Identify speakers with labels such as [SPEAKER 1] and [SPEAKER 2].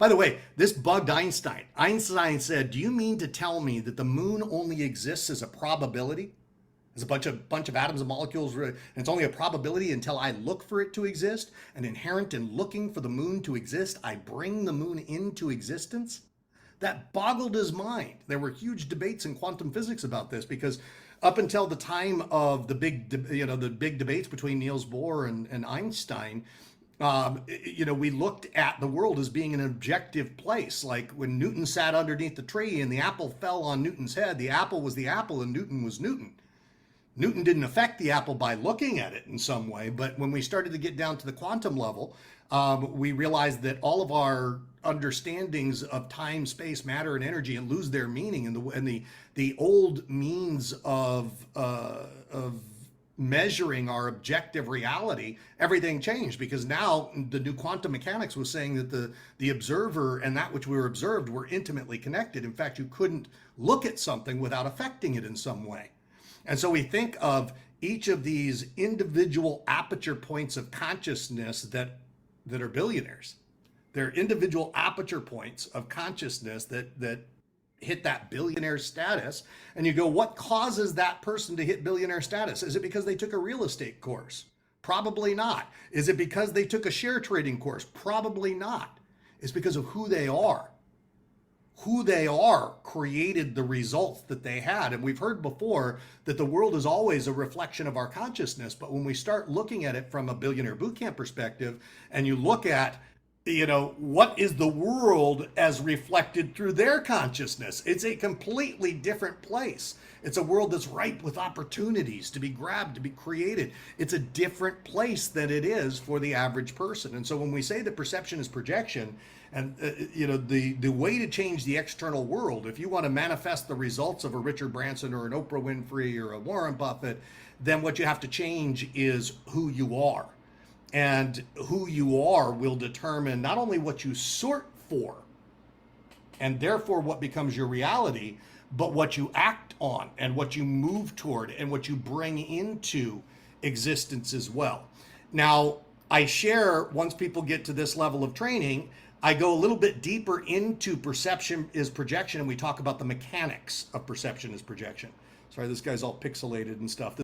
[SPEAKER 1] By the way, this bugged Einstein. Einstein said, "Do you mean to tell me that the moon only exists as a probability? As a bunch of atoms and molecules, and it's only a probability until I look for it to exist? And inherent in looking for the moon to exist, I bring the moon into existence?" That boggled his mind. There were huge debates in quantum physics about this because up until the time of the big debates between Niels Bohr and Einstein, we looked at the world as being an objective place. Like when Newton sat underneath the tree and the apple fell on Newton's head, the apple was the apple and Newton was Newton. Newton didn't affect the apple by looking at it in some way, but when we started to get down to the quantum level, we realized that all of our understandings of time, space, matter, and energy and lose their meaning, and the old means of measuring our objective reality, everything changed because now the new quantum mechanics was saying that the observer and that which we were observed were intimately connected. In fact, you couldn't look at something without affecting it in some way. And so we think of each of these individual aperture points of consciousness that are billionaires. They're individual aperture points of consciousness that hit that billionaire status. And you go, what causes that person to hit billionaire status? Is it because they took a real estate course? Probably not. Is it because they took a share trading course? Probably not. It's because of who they are. Who they are created the results that they had. And we've heard before that the world is always a reflection of our consciousness. But when we start looking at it from a Billionaire Bootcamp perspective, and you look at, what is the world as reflected through their consciousness? It's a completely different place. It's a world that's ripe with opportunities to be grabbed, to be created. It's a different place than it is for the average person. And so when we say that perception is projection, and the way to change the external world, if you want to manifest the results of a Richard Branson or an Oprah Winfrey or a Warren Buffett, then what you have to change is who you are. And who you are will determine not only what you sort for, and therefore what becomes your reality, but what you act on and what you move toward and what you bring into existence as well. Now, I share, once people get to this level of training, I go a little bit deeper into perception is projection, and we talk about the mechanics of perception is projection. Sorry, this guy's all pixelated and stuff.